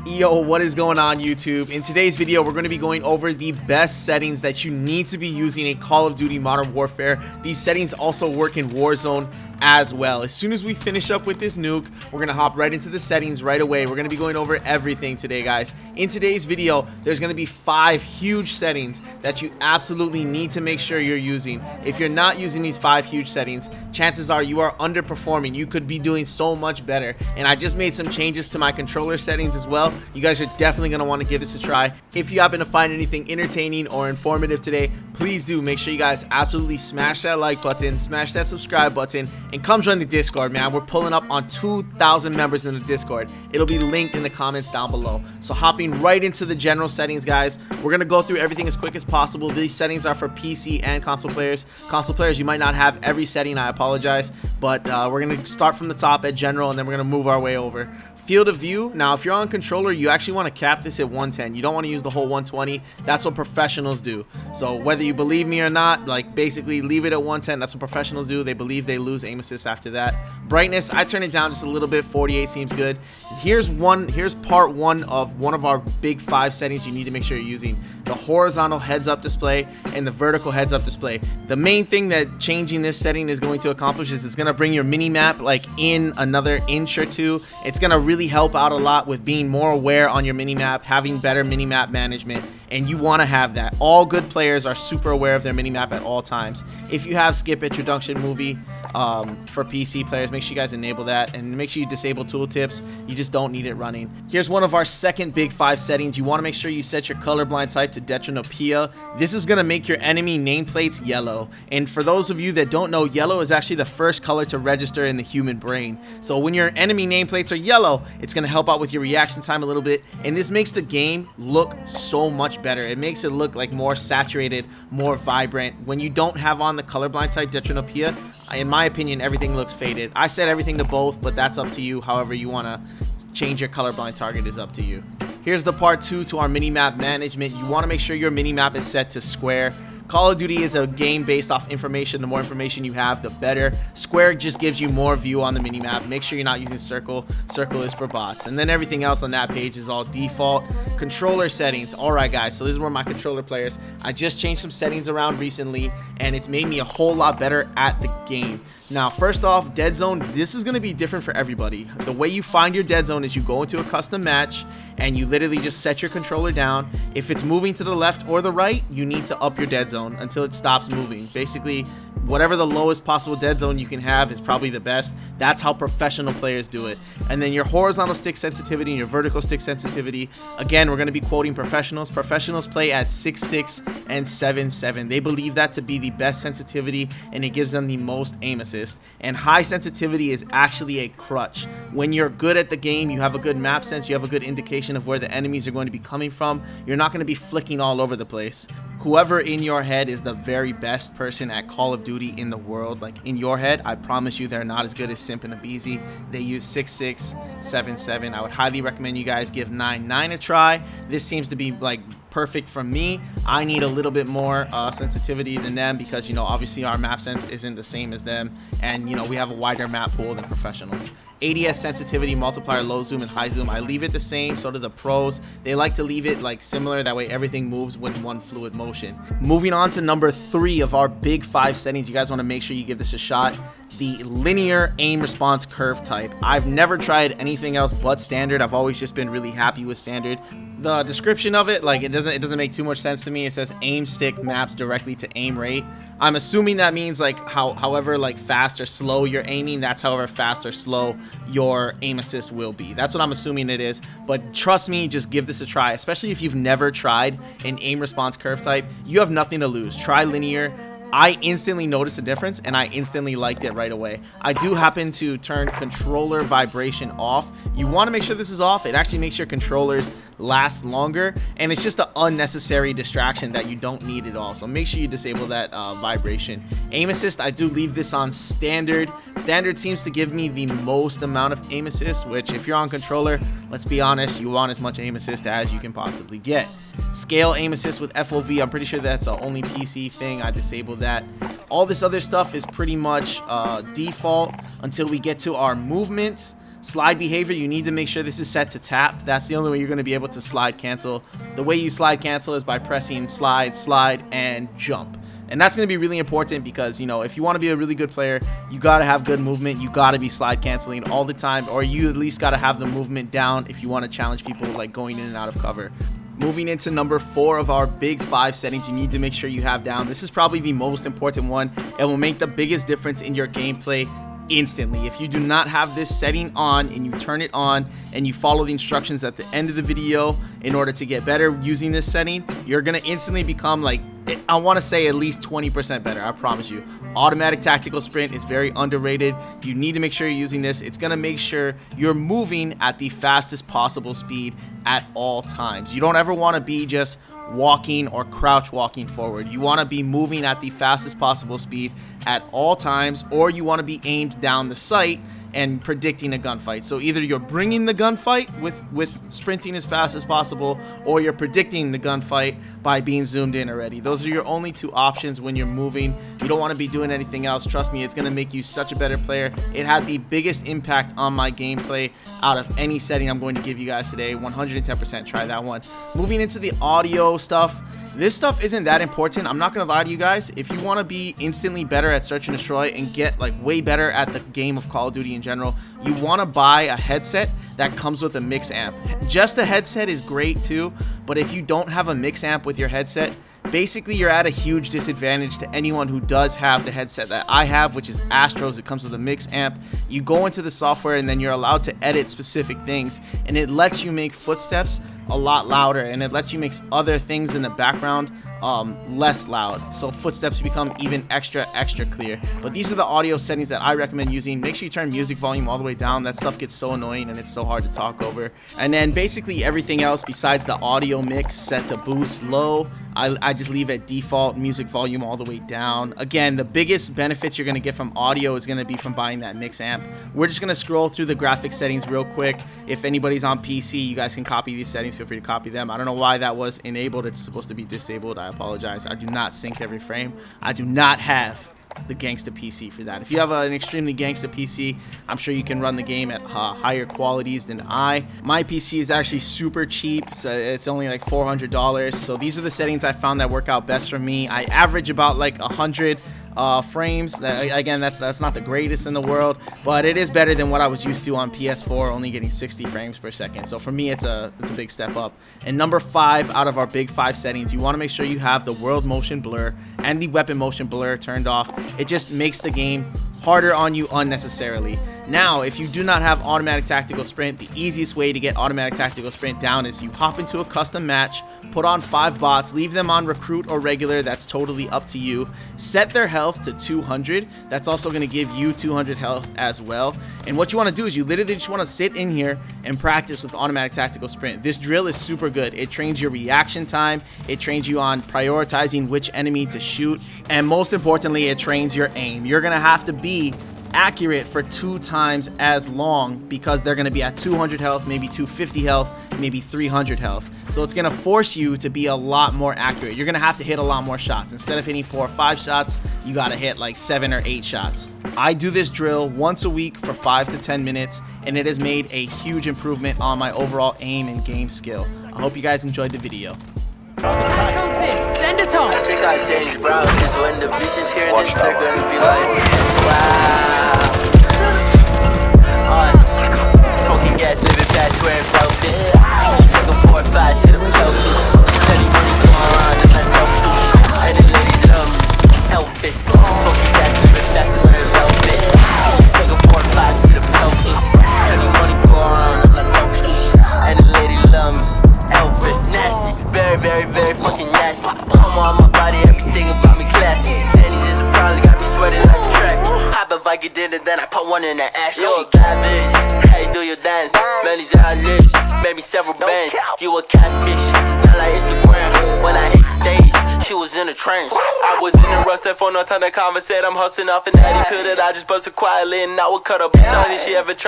Yo, what is going on YouTube? In today's video, we're going to be going over the best settings that you need to be using in Call of Duty Modern Warfare. These settings also work in Warzone as well. As soon as we finish up with this nuke, we're gonna hop right into the settings right away. We're gonna be going over everything today, guys. In today's video, there's gonna be 5 huge settings that you absolutely need to make sure you're using. If you're not using these 5 huge settings, chances are you are underperforming. You could be doing so much better. And I just made some changes to my controller settings as well. You guys are definitely gonna want to give this a try. If you happen to find anything entertaining or informative today, please do make sure you guys absolutely smash that like button, smash that subscribe button, and come join the Discord, man. We're pulling up on 2,000 members in the Discord. It'll be linked in the comments down below. So hopping right into the general settings, guys, we're gonna go through everything as quick as possible. These settings are for PC and console players. Console players, you might not have every setting, I apologize, but we're gonna start from the top at general, and then we're gonna move our way over. Field of view, now if you're on controller, you actually want to cap this at 110. You don't want to use the whole 120. That's what professionals do. So whether you believe me or not, like basically leave it at 110. That's what professionals do. They believe they lose aim assist after that. Brightness, I turn it down just a little bit. 48 seems good. Here's part one of one of our big 5 settings you need to make sure you're using: the horizontal heads up display and the vertical heads up display. The main thing that changing this setting is going to accomplish is it's going to bring your mini map like in another inch or two. It's going to really help out a lot with being more aware on your mini map, having better mini map management, and you want to have that. All good players are super aware of their mini map at all times. If you have skip introduction movie for PC players, make sure you guys enable that, and make sure you disable tooltips. You just don't need it running. Here's one of our second big 5 settings. You want to make sure you set your colorblind type to Detronopia. This is going to make your enemy nameplates yellow, and for those of you that don't know, yellow is actually the first color to register in the human brain. So when your enemy nameplates are yellow, it's going to help out with your reaction time a little bit, and this makes the game look so much better. It makes it look like more saturated, more vibrant. When you don't have on the colorblind type Detronopia, in my opinion, everything looks faded. I set everything to both, but that's up to you. However you want to change your colorblind target is up to you. Here's the part 2 to our minimap management. You want to make sure your minimap is set to square. Call of Duty is a game based off information. The more information you have, the better. Square just gives you more view on the minimap. Make sure you're not using circle. Circle is for bots. And then everything else on that page is all default. Controller settings. Alright guys, so this is where my controller players. I just changed some settings around recently, and it's made me a whole lot better at the game. Now, first off, dead zone, this is going to be different for everybody. The way you find your dead zone is you go into a custom match and you literally just set your controller down. If it's moving to the left or the right, you need to up your dead zone until it stops moving. Basically, whatever the lowest possible dead zone you can have is probably the best. That's how professional players do it. And then your horizontal stick sensitivity and your vertical stick sensitivity, again, we're going to be quoting professionals. Professionals play at 6.6 and 7.7. They believe that to be the best sensitivity, and it gives them the most aim assist. And high sensitivity is actually a crutch. When you're good at the game, you have a good map sense, you have a good indication of where the enemies are going to be coming from, you're not going to be flicking all over the place. Whoever in your head is the very best person at Call of Duty in the world, like in your head, I promise you they're not as good as Simp and Abizi. They use 6.6, 7.7. I would highly recommend you guys give 9.9 a try. This seems to be like perfect for me. I need a little bit more sensitivity than them because, you know, obviously our map sense isn't the same as them, and, you know, we have a wider map pool than professionals. ADS sensitivity, multiplier, low zoom, and high zoom, I leave it the same. So do the pros. They like to leave it like similar, that way everything moves with one fluid motion. Moving on to number 3 of our big 5 settings, you guys want to make sure you give this a shot: the linear aim response curve type. I've never tried anything else but standard. I've always just been really happy with standard. The description of it, like, it doesn't make too much sense to me. It says aim stick maps directly to aim rate. I'm assuming that means like however like fast or slow you're aiming, that's however fast or slow your aim assist will be. That's what I'm assuming it is, but trust me, just give this a try. Especially if you've never tried an aim response curve type, you have nothing to lose. Try linear. I instantly noticed a difference, and I instantly liked it right away. I do happen to turn controller vibration off. You want to make sure this is off. It actually makes your controllers last longer, and it's just an unnecessary distraction that you don't need at all. So make sure you disable that vibration. Aim assist, I do leave this on standard. Standard seems to give me the most amount of aim assist, which if you're on controller, let's be honest, you want as much aim assist as you can possibly get. Scale aim assist with FOV, I'm pretty sure that's the only PC thing. I disabled that. All this other stuff is pretty much default until we get to our movement. Slide behavior, you need to make sure this is set to tap. That's the only way you're going to be able to slide cancel. The way you slide cancel is by pressing slide, slide, and jump. And that's going to be really important because, you know, if you want to be a really good player, you got to have good movement. You got to be slide canceling all the time, or you at least got to have the movement down if you want to challenge people like going in and out of cover. Moving into number 4 of our big 5 settings you need to make sure you have down. This is probably the most important one. It will make the biggest difference in your gameplay instantly. If you do not have this setting on and you turn it on and you follow the instructions at the end of the video in order to get better using this setting, you're gonna instantly become like, I want to say at least 20% better. I promise you. Automatic tactical sprint is very underrated. You need to make sure you're using this. It's gonna make sure you're moving at the fastest possible speed at all times. You don't ever want to be just walking or crouch walking forward. You want to be moving at the fastest possible speed at all times, or you want to be aimed down the sight and predicting a gunfight. So either you're bringing the gunfight with sprinting as fast as possible, or you're predicting the gunfight by being zoomed in already. Those are your only 2 options when you're moving. You don't want to be doing anything else. Trust me, it's going to make you such a better player. It had the biggest impact on my gameplay out of any setting I'm going to give you guys today. 110% try that one. Moving into the audio stuff. This stuff isn't that important. I'm not gonna lie to you guys. If you want to be instantly better at search and destroy and get like way better at the game of Call of Duty in general, you want to buy a headset that comes with a mix amp. Just a headset is great too, but if you don't have a mix amp with your headset, basically you're at a huge disadvantage to anyone who does have the headset that I have, which is Astro's. It comes with a mix amp. You go into the software and then you're allowed to edit specific things, and it lets you make footsteps a lot louder, and it lets you make other things in the background less loud, so footsteps become even extra clear. But these are the audio settings that I recommend using. Make sure you turn music volume all the way down. That stuff gets so annoying and it's so hard to talk over. And then basically everything else besides the audio mix set to boost low, I just leave at default, music volume all the way down. Again, the biggest benefits you're going to get from audio is going to be from buying that mix amp. We're just going to scroll through the graphic settings real quick. If anybody's on PC, you guys can copy these settings. Feel free to copy them. I don't know why that was enabled. It's supposed to be disabled. I apologize. I do not sync every frame. I do not have the gangsta PC for that. If you have an extremely gangsta PC, I'm sure you can run the game at higher qualities than my PC is actually super cheap, so it's only like $400. So these are the settings I found that work out best for me. I average about like 100 frames. Again, that's not the greatest in the world, but it is better than what I was used to on PS4, only getting 60 frames per second. So for me, it's a big step up. And number 5 out of our big 5 settings, you want to make sure you have the world motion blur and the weapon motion blur turned off. It just makes the game harder on you unnecessarily. Now, if you do not have automatic tactical sprint, the easiest way to get automatic tactical sprint down is you hop into a custom match, put on 5 bots, leave them on recruit or regular. That's totally up to you. Set their health to 200. That's also going to give you 200 health as well. And what you want to do is you literally just want to sit in here and practice with automatic tactical sprint. This drill is super good. It trains your reaction time. It trains you on prioritizing which enemy to shoot. And most importantly, it trains your aim. You're going to have to be accurate for 2 times as long because they're going to be at 200 health, maybe 250 health, maybe 300 health. So it's going to force you to be a lot more accurate. You're going to have to hit a lot more shots. Instead of hitting 4 or 5 shots, you got to hit like 7 or 8 shots. I do this drill once a week for 5 to 10 minutes, and it has made a huge improvement on my overall aim and game skill. I hope you guys enjoyed the video. Send us home. I think I changed, bro. Cause when the bitches hear this, they're gonna be like, wow. Smoking gas, living fast, wearing velvet. Take a 4 or 5 to the pelvis. Steady money going around and let's help you. And the ladies Elvis. Smoking gas, living fast, wearing velvet. Take a 4 or 5 to the pelvis. Steady money going around and let's help you. And the ladies Elvis. Nasty, very fucking nasty. Come on my body, everything about me classy. Sandy's just probably got me sweating like a track. Pop a Viking dinner, then I put one in the ash. You a catfish, hey, do your dance. Manny's in her lips, maybe several bands. You a catfish, not like Instagram. When I hit stage, she was in a trance. I was in a rush, that phone, no time to conversate. I'm hustling off an Eddie pill that I just busted quietly, and I would cut up. She ever tried